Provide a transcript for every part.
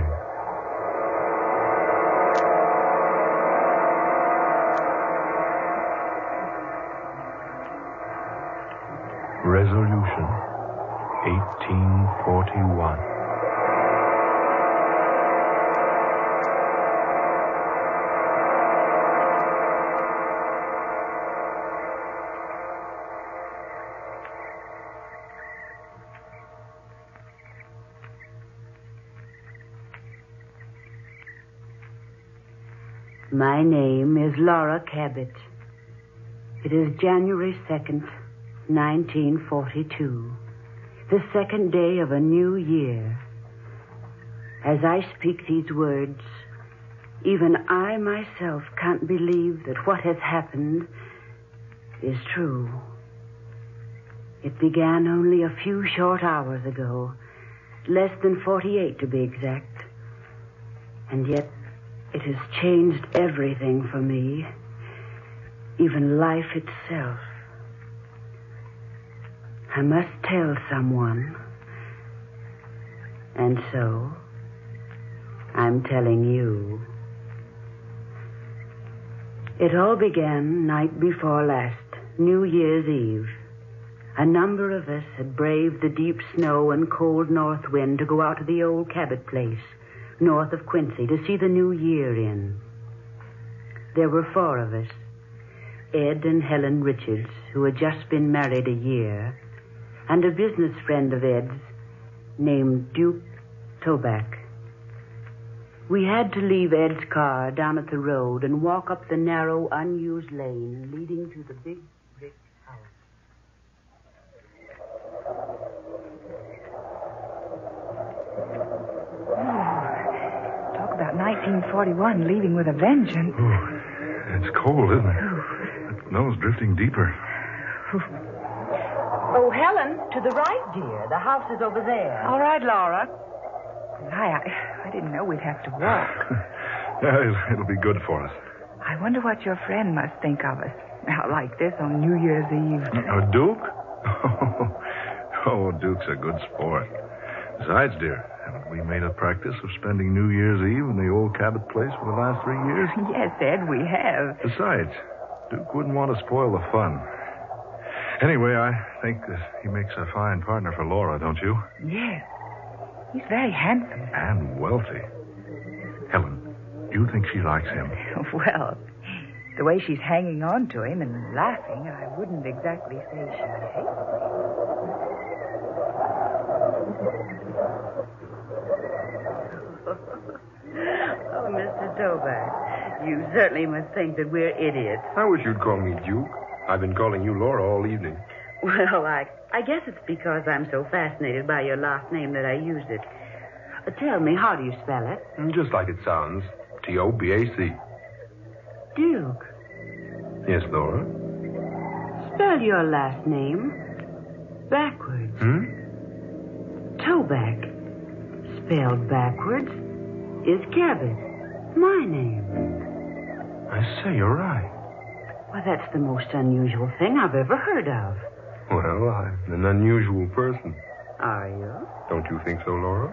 sleeping. Resolution 1841. My name is Laura Cabot. It is January 2nd, 1942, the second day of a new year. As I speak these words, even I myself can't believe that what has happened is true. It began only a few short hours ago, less than 48 to be exact. And yet it has changed everything for me, even life itself. I must tell someone. And so, I'm telling you. It all began night before last, New Year's Eve. A number of us had braved the deep snow and cold north wind to go out to the old Cabot place, north of Quincy, to see the new year in. There were 4 of us. Ed and Helen Richards, who had just been married a year, and a business friend of Ed's named Duke Toback. We had to leave Ed's car down at the road and walk up the narrow, unused lane leading to the big brick house. Talk about 1941 leaving with a vengeance. Oh, it's cold, isn't it? The snow's drifting deeper. Oh, Helen, to the right, dear. The house is over there. All right, Laura. I didn't know we'd have to walk. Yeah, it'll be good for us. I wonder what your friend must think of us out like this on New Year's Eve. Duke? Oh, Duke's a good sport. Besides, dear, haven't we made a practice of spending New Year's Eve in the old Cabot place for the last 3 years? Yes, Ed, we have. Besides, Duke wouldn't want to spoil the fun. Anyway, I think that he makes a fine partner for Laura, don't you? Yes. He's very handsome. And wealthy. Helen, do you think she likes him? Well, the way she's hanging on to him and laughing, I wouldn't exactly say she hates him. Oh, Mr. Toback, you certainly must think that we're idiots. I wish you'd call me Duke. I've been calling you Laura all evening. Well, I guess it's because I'm so fascinated by your last name that I used it. Tell me, how do you spell it? Just like it sounds. T-O-B-A-C. Duke. Yes, Laura? Spell your last name backwards. Toback, spelled backwards, is Cabot. My name. I say, you're right. Well, that's the most unusual thing I've ever heard of. Well, I'm an unusual person. Are you? Don't you think so, Laura?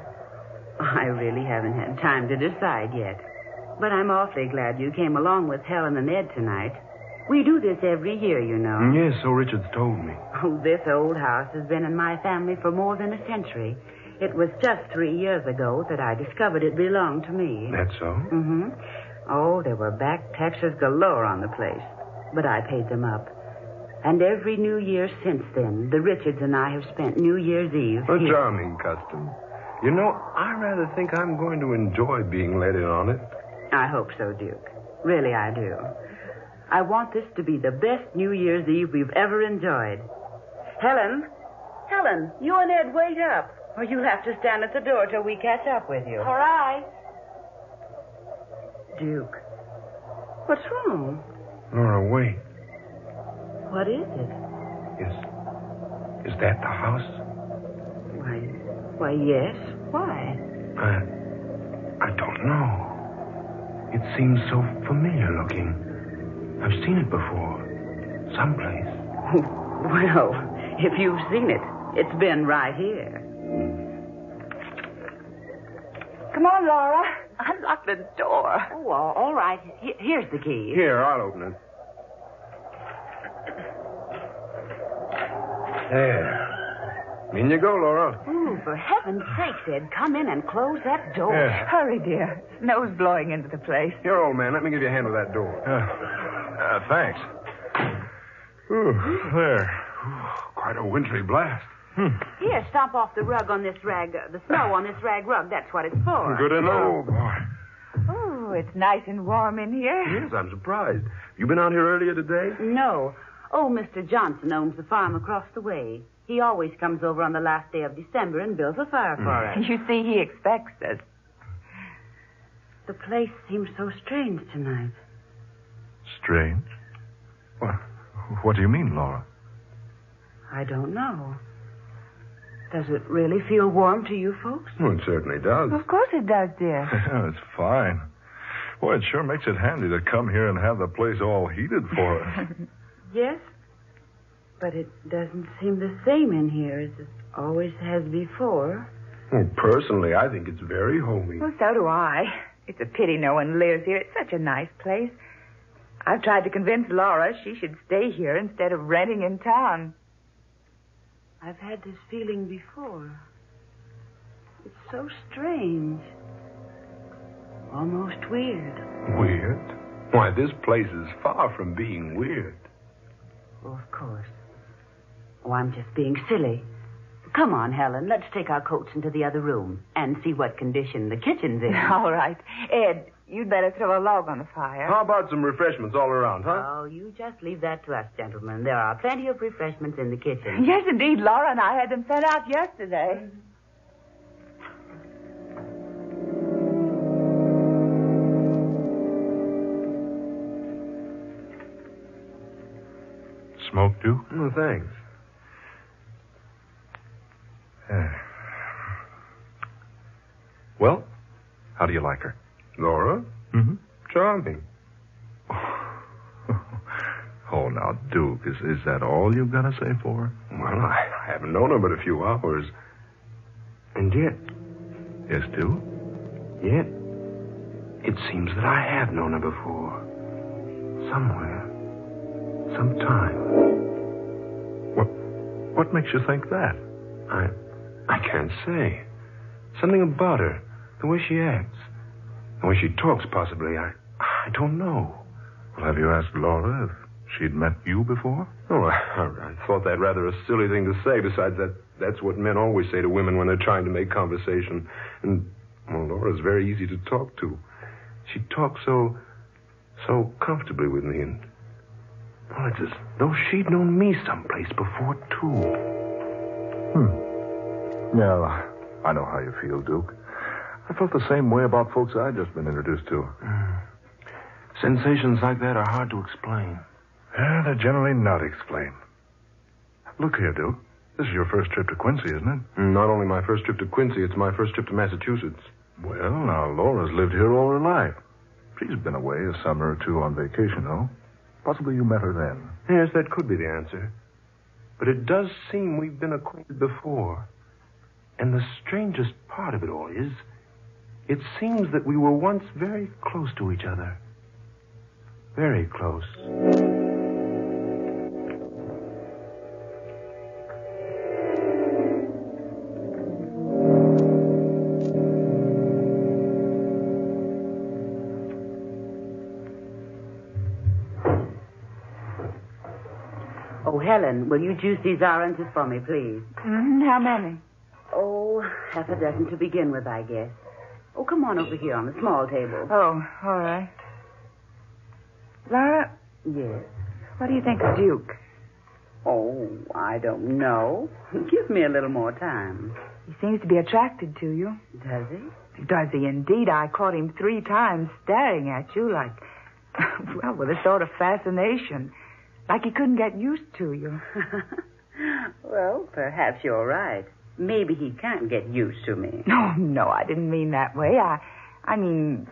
I really haven't had time to decide yet. But I'm awfully glad you came along with Helen and Ed tonight. We do this every year, you know. Yes, so Richards told me. Oh, this old house has been in my family for more than a century. It was just 3 years ago that I discovered it belonged to me. That's so? Mm-hmm. Oh, there were back taxes galore on the place. But I paid them up. And every New Year since then, the Richards and I have spent New Year's Eve A here. charming custom. You know, I rather think I'm going to enjoy being let in on it. I hope so, Duke. Really, I do. I want this to be the best New Year's Eve we've ever enjoyed. Helen, you and Ed wait up, or you'll have to stand at the door till we catch up with you. All right. Duke, what's wrong? Laura, wait. What is it? Is that the house? Why, yes. Why? I don't know. It seems so familiar looking. I've seen it before. Someplace. Well, if you've seen it, it's been right here. Come on, Laura. Unlock the door. Oh, all right. Here's the key. Here, I'll open it. There. In you go, Laura. Oh, for heaven's sake, Ed, come in and close that door. Yeah. Hurry, dear. Snow's blowing into the place. Here, old man, let me give you a hand with that door. Thanks. Ooh, there. Quite a wintry blast. Here, stomp off the rug on this rag, the snow on this rag rug. That's what it's for. Good to know. Oh, boy. Oh, it's nice and warm in here. Yes, I'm surprised. You been out here earlier today? No. Oh, Mr. Johnson owns the farm across the way. He always comes over on the last day of December and builds a fire for us. You see, he expects us. The place seems so strange tonight. Strange? What do you mean, Laura? I don't know. Does it really feel warm to you folks? Well, it certainly does. Of course it does, dear. It's fine. Boy, it sure makes it handy to come here and have the place all heated for us. Yes, but it doesn't seem the same in here as it always has before. Well, personally, I think it's very homey. Well, so do I. It's a pity no one lives here. It's such a nice place. I've tried to convince Laura she should stay here instead of renting in town. I've had this feeling before. It's so strange. Almost weird. Weird? Why, this place is far from being weird. Oh, of course. Oh, I'm just being silly. Come on, Helen. Let's take our coats into the other room and see what condition the kitchen's in. All right. Ed, you'd better throw a log on the fire. How about some refreshments all around, huh? Oh, you just leave that to us, gentlemen. There are plenty of refreshments in the kitchen. Yes, indeed. Laura and I had them sent out yesterday. Smoke, Duke? Oh, thanks. Well, how do you like her? Laura? Mm-hmm. Charming. Oh, now, Duke, is that all you've got to say for her? Well, I haven't known her but a few hours. And yet, Yes, Duke? yet, it seems that I have known her before. Somewhere. Sometime. What makes you think that? I can't say. Something about her. The way she acts. The way she talks, possibly. I don't know. Well, have you asked Laura if she'd met you before? Oh, I thought that rather a silly thing to say. Besides, that's what men always say to women when they're trying to make conversation. And, well, Laura's very easy to talk to. She talks so comfortably with me. And, well, it's as though she'd known me someplace before, too. Yeah, I know how you feel, Duke. I felt the same way about folks I'd just been introduced to. Sensations like that are hard to explain. Yeah, they're generally not explained. Look here, Duke. This is your first trip to Quincy, isn't it? Not only my first trip to Quincy, it's my first trip to Massachusetts. Well, now, Laura's lived here all her life. She's been away a summer or two on vacation, though. Possibly you met her then. Yes, that could be the answer. But it does seem we've been acquainted before. And the strangest part of it all is, it seems that we were once very close to each other. Very close. Oh, Helen, will you juice these oranges for me, please? How many? Oh, half a dozen to begin with, I guess. Oh, come on over here on the small table. Oh, all right. Laura, Yes. what do you think of Duke? Oh, I don't know. Give me a little more time. He seems to be attracted to you. Does he? Does he indeed? I caught him 3 times staring at you like, well, with a sort of fascination. Like he couldn't get used to you. Well, perhaps you're right. Maybe he can't get used to me. No, I didn't mean that way. I mean,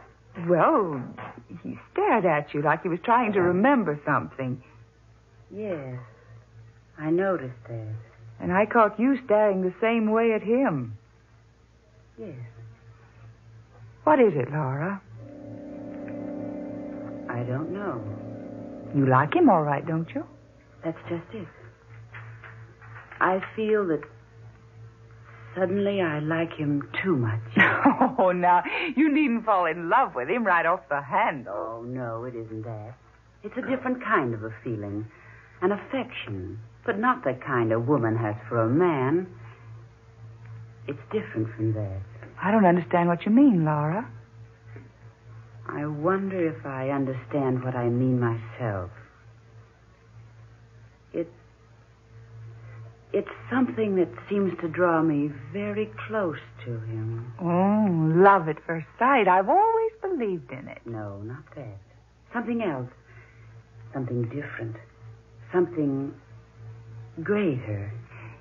well, he stared at you like he was trying to remember something. Yes, I noticed that. And I caught you staring the same way at him. Yes. What is it, Laura? I don't know. You like him all right, don't you? That's just it. I feel that suddenly I like him too much. Oh, now, you needn't fall in love with him right off the handle. Oh, no, it isn't that. It's a different kind of a feeling. An affection. But not the kind a woman has for a man. It's different from that. I don't understand what you mean, Laura. I wonder if I understand what I mean myself. It's something that seems to draw me very close to him. Oh, love at first sight. I've always believed in it. No, not that. Something else. Something different. Something greater.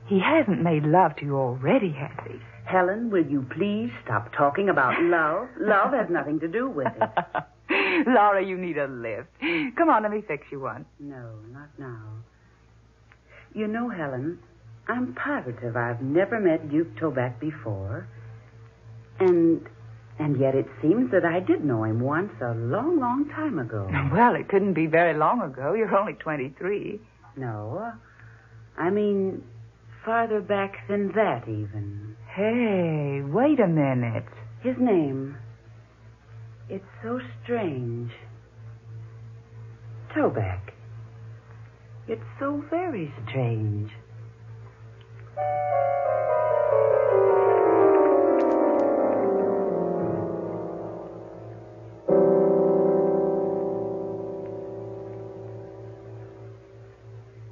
He hasn't made love to you already, has he? Helen, will you please stop talking about love? Love has nothing to do with it. Laura, you need a lift. Come on, let me fix you one. No, not now. You know, Helen, I'm positive I've never met Duke Toback before. And yet it seems that I did know him once a long, long time ago. Well, it couldn't be very long ago. You're only 23. No, I mean farther back than that, even. Hey, wait a minute. His name. It's so strange. Toback. It's so very strange.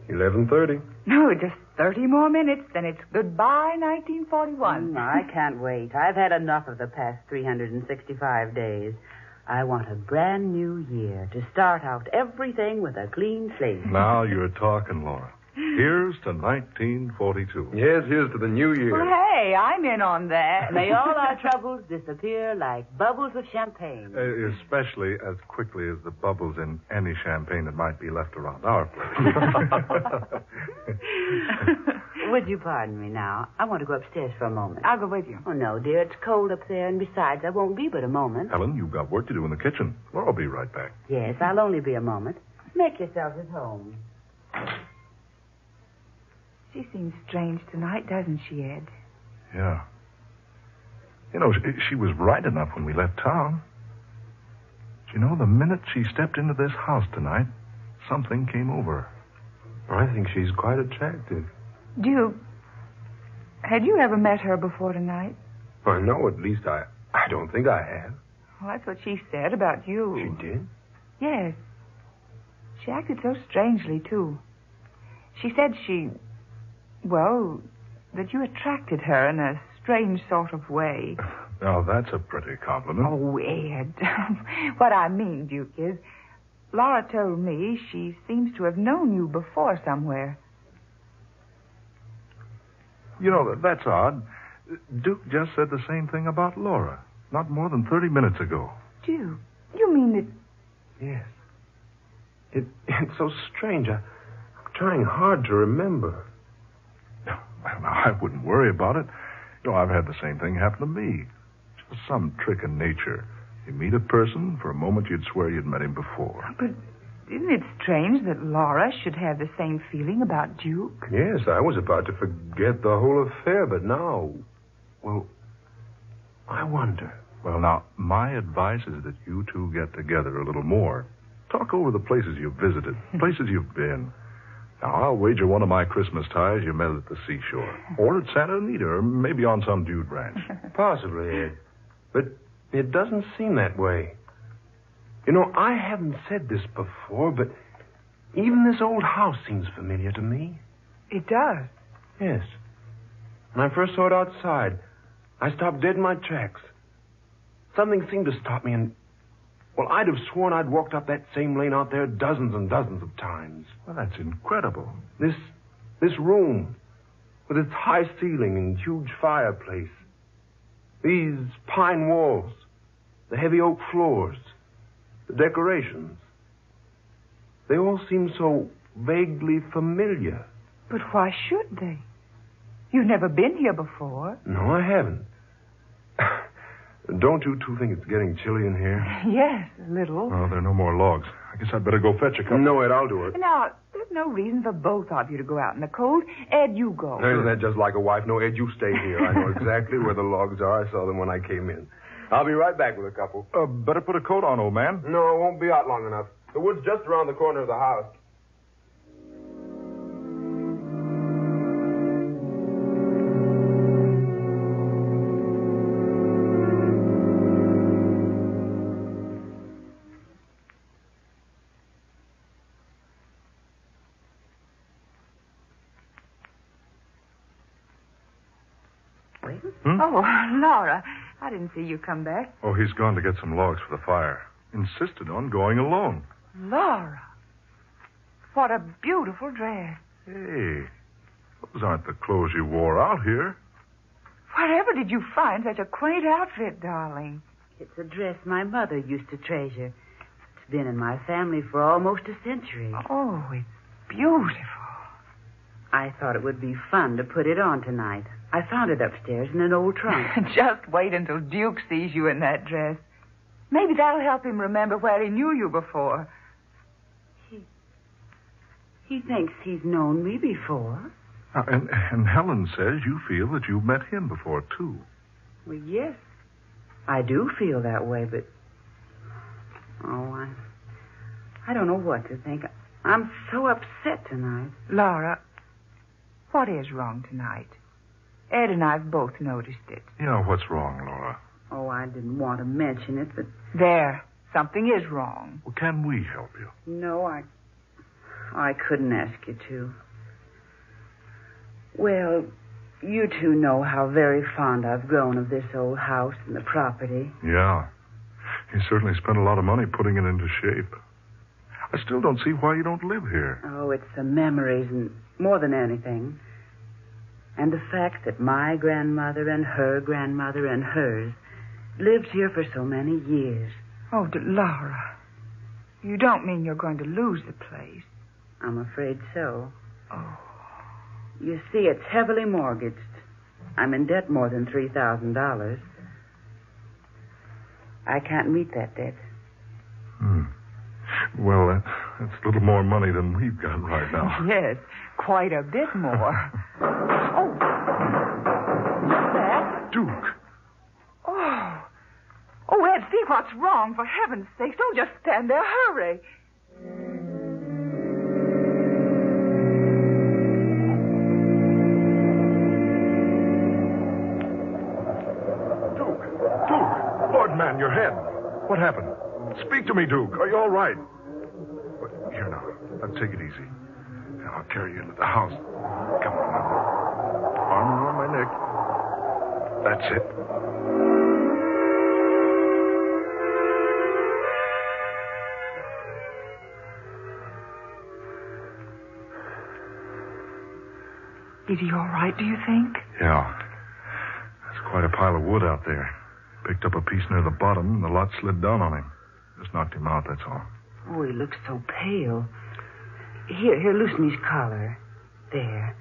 $11:30. No, just 30 more minutes, then it's goodbye, 1941. I can't wait. I've had enough of the past 365 days. I want a brand new year to start out everything with a clean slate. Now you're talking, Laura. Here's to 1942. Yes, here's to the new year. Well, hey, I'm in on that. May all our troubles disappear like bubbles of champagne. Especially as quickly as the bubbles in any champagne that might be left around our place. Would you pardon me now? I want to go upstairs for a moment. I'll go with you. Oh, no, dear. It's cold up there, and besides, I won't be but a moment. Helen, you've got work to do in the kitchen. Laura'll be right back. Yes, I'll only be a moment. Make yourselves at home. She seems strange tonight, doesn't she, Ed? Yeah. You know, she was right enough when we left town. You know, the minute she stepped into this house tonight, something came over her. I think she's quite attractive. Duke, had you ever met her before tonight? I know, at least I don't think I have. Well, that's what she said about you. She did? Yes. She acted so strangely, too. She said that you attracted her in a strange sort of way. Now, that's a pretty compliment. Oh, Ed. What I mean, Duke, is Laura told me she seems to have known you before somewhere. You know, that's odd. Duke just said the same thing about Laura, not more than 30 minutes ago. Duke, you mean that... Yes. It's so strange. I'm trying hard to remember. Well, now, I wouldn't worry about it. You know, I've had the same thing happen to me. Just some trick in nature. You meet a person, for a moment you'd swear you'd met him before. But isn't it strange that Laura should have the same feeling about Duke? Yes, I was about to forget the whole affair, but now... Well, I wonder. Well, now, my advice is that you two get together a little more. Talk over the places you've visited, places you've been. Now, I'll wager one of my Christmas ties you met at the seashore. Or at Santa Anita, or maybe on some dude ranch. Possibly, Ed. But it doesn't seem that way. You know, I haven't said this before, but even this old house seems familiar to me. It does. Yes. When I first saw it outside, I stopped dead in my tracks. Something seemed to stop me, and... Well, I'd have sworn I'd walked up that same lane out there dozens and dozens of times. Well, that's incredible. This room, with its high ceiling and huge fireplace. These pine walls, the heavy oak floors, the decorations. They all seem so vaguely familiar. But why should they? You've never been here before. No, I haven't. Don't you two think it's getting chilly in here? Yes, a little. Well, there are no more logs. I guess I'd better go fetch a couple. No, Ed, I'll do it. Now, there's no reason for both of you to go out in the cold. Ed, you go. Isn't that just like a wife? No, Ed, you stay here. I know exactly where the logs are. I saw them when I came in. I'll be right back with a couple. Better put a coat on, old man. No, it won't be out long enough. The wood's just around the corner of the house. Oh, Laura, I didn't see you come back. Oh, he's gone to get some logs for the fire. Insisted on going alone. Laura, what a beautiful dress. Hey, those aren't the clothes you wore out here. Wherever did you find such a quaint outfit, darling? It's a dress my mother used to treasure. It's been in my family for almost a century. Oh, it's beautiful. I thought it would be fun to put it on tonight. I found it upstairs in an old trunk. Just wait until Duke sees you in that dress. Maybe that'll help him remember where he knew you before. He thinks he's known me before. And Helen says you feel that you've met him before, too. Well, yes. I do feel that way, but... Oh, I don't know what to think. I'm so upset tonight. Laura, what is wrong tonight? Ed and I've both noticed it. You know what's wrong, Laura. Oh, I didn't want to mention it, but... There. Something is wrong. Well, can we help you? No, I couldn't ask you to. Well, you two know how very fond I've grown of this old house and the property. Yeah. You certainly spent a lot of money putting it into shape. I still don't see why you don't live here. Oh, it's the memories and more than anything. And the fact that my grandmother and her grandmother and hers lived here for so many years. Oh, Laura, you don't mean you're going to lose the place? I'm afraid so. Oh. You see, it's heavily mortgaged. I'm in debt more than $3,000. I can't meet that debt. Well, that's a little more money than we've got right now. Yes, quite a bit more. Oh, what's that? Duke. Oh, Ed, see what's wrong. For heaven's sake, don't just stand there. Hurry. Duke! Lord, man, your head. What happened? Speak to me, Duke. Are you all right? Here now. Take it easy. I'll carry you into the house. Come on now. Arm around my neck. That's it. Is he all right, do you think? Yeah. There's quite a pile of wood out there. Picked up a piece near the bottom, and the lot slid down on him. Just knocked him out, that's all. Oh, he looks so pale. Here, loosen his collar. There.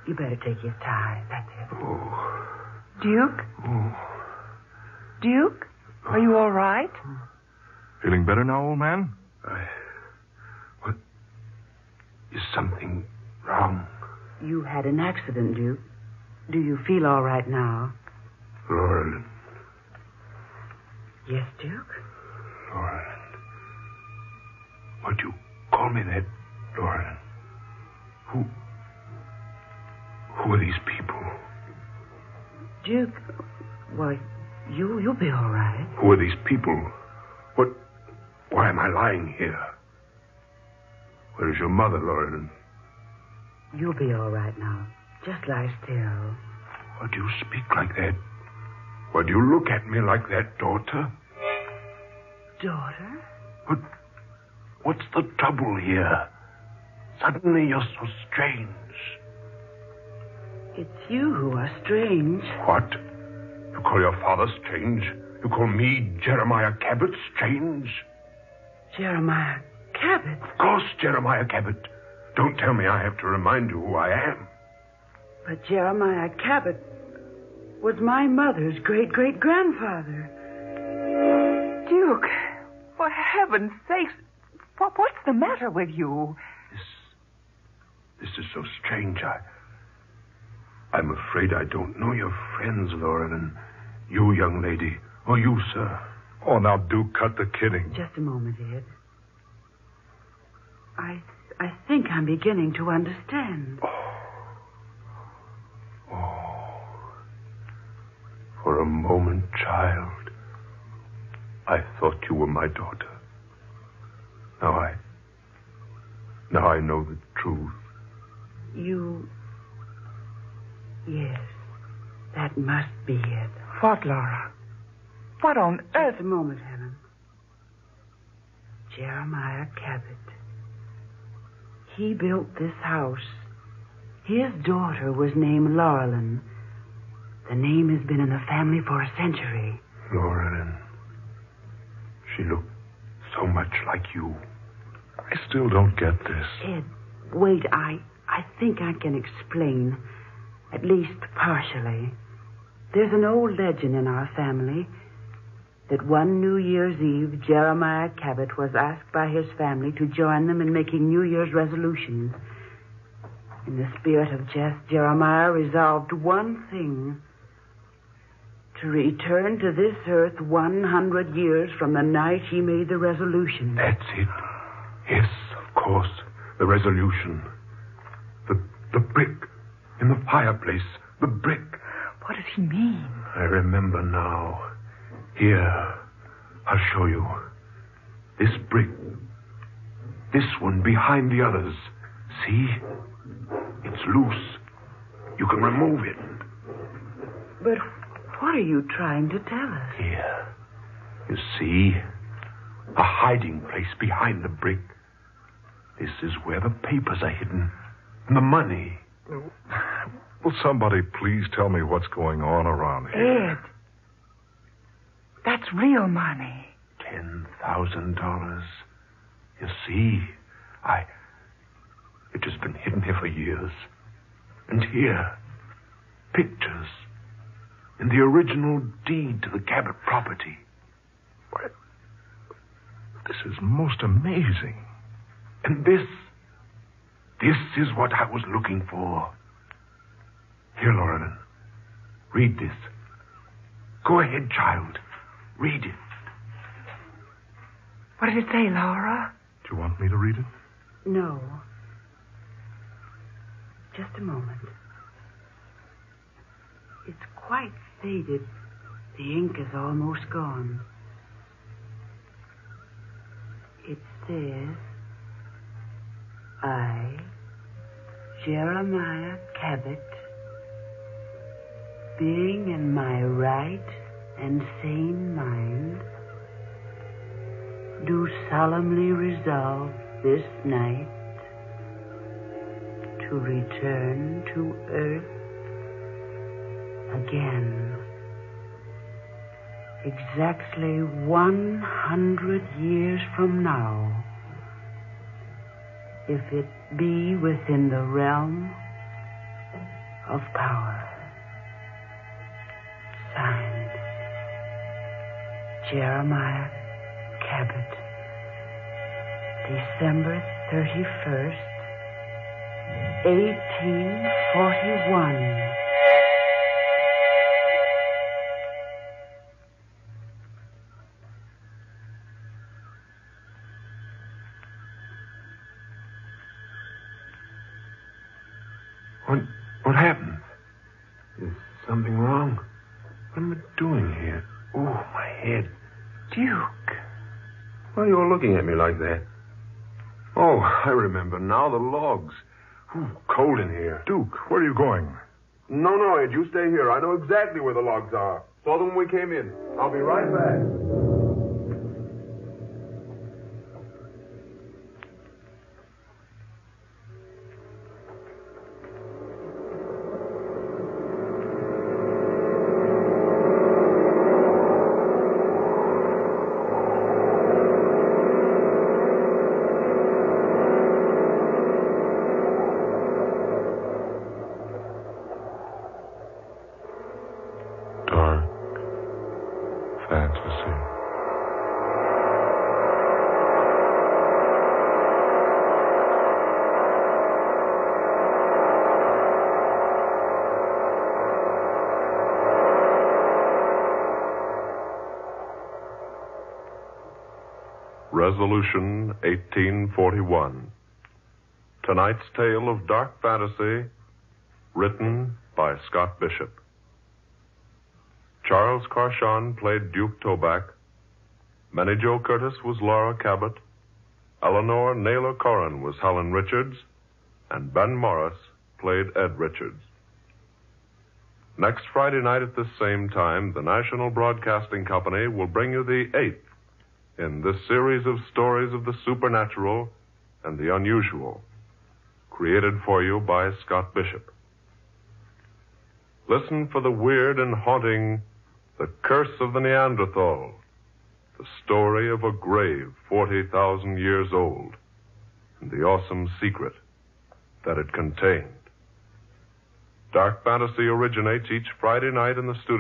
You better take his tie. That's it. Oh. Duke? Oh. Duke? Are you all right? Feeling better now, old man? What? Is something wrong? You had an accident, Duke. Do you feel all right now? Laura. Yes, Duke? Laura. Why'd you call me that, Laura? Who are these people? Duke, why, you'll be all right. Who are these people? Why am I lying here? Where is your mother, Lauren? You'll be all right now. Just lie still. Why do you speak like that? Why do you look at me like that, daughter? Daughter? What's the trouble here? Suddenly you're so strange. It's you who are strange. What? You call your father strange? You call me, Jeremiah Cabot, strange? Jeremiah Cabot? Of course, Jeremiah Cabot. Don't tell me I have to remind you who I am. But Jeremiah Cabot was my mother's great-great-grandfather. heaven's sakes, what's the matter with you? This is so strange. I'm afraid I don't know your friends, Lauren, and you, young lady, or you, sir. Oh, now do cut the kidding. Just a moment, Ed. I think I'm beginning to understand. Oh. For a moment, child, I thought you were my daughter. Now I know the truth. Yes, that must be it. What, Laura? What on earth? Just a moment, Helen. Jeremiah Cabot. He built this house. His daughter was named Laurelyn. The name has been in the family for a century. Laurelyn. She looked so much like you. I still don't get this. Ed, wait, I think I can explain, at least partially. There's an old legend in our family that one New Year's Eve, Jeremiah Cabot was asked by his family to join them in making New Year's resolutions. In the spirit of jest, Jeremiah resolved one thing: to return to this earth 100 years from the night he made the resolution. That's it. Yes, of course. The resolution. The brick in the fireplace. The brick. What does he mean? I remember now. Here, I'll show you. This brick. This one behind the others. See? It's loose. You can remove it. But what are you trying to tell us? Here. You see? A hiding place behind the brick. This is where the papers are hidden. And the money. Will somebody please tell me what's going on around here? Ed, that's real money. $10,000. You see, it has been hidden here for years. And here, pictures in the original deed to the Cabot property. What? This is most amazing. And this is what I was looking for. Here, Lauren, read this. Go ahead, child. Read it. What did it say, Laura? Do you want me to read it? No. Just a moment. It's quite faded. The ink is almost gone. It says, I, Jeremiah Cabot, being in my right and sane mind, do solemnly resolve this night to return to earth again. Exactly 100 years from now, if it be within the realm of power. Signed, Jeremiah Cabot, December 31st, 1841. What happened? Is something wrong? What am I doing here? Oh, my head. Duke. Why are you all looking at me like that? Oh, I remember now. The logs. Ooh, cold in here. Duke, where are you going? No, Ed. You stay here. I know exactly where the logs are. Saw them when we came in. I'll be right back. Fantasy. Resolution 1841. Tonight's tale of dark fantasy, written by Scott Bishop. Charles Carshon played Duke Toback. Manny Jo Curtis was Laura Cabot. Eleanor Naylor Corrin was Helen Richards. And Ben Morris played Ed Richards. Next Friday night at this same time, the National Broadcasting Company will bring you the 8th in this series of stories of the supernatural and the unusual, created for you by Scott Bishop. Listen for the weird and haunting The Curse of the Neanderthal, the story of a grave 40,000 years old, and the awesome secret that it contained. Dark Fantasy originates each Friday night in the studio.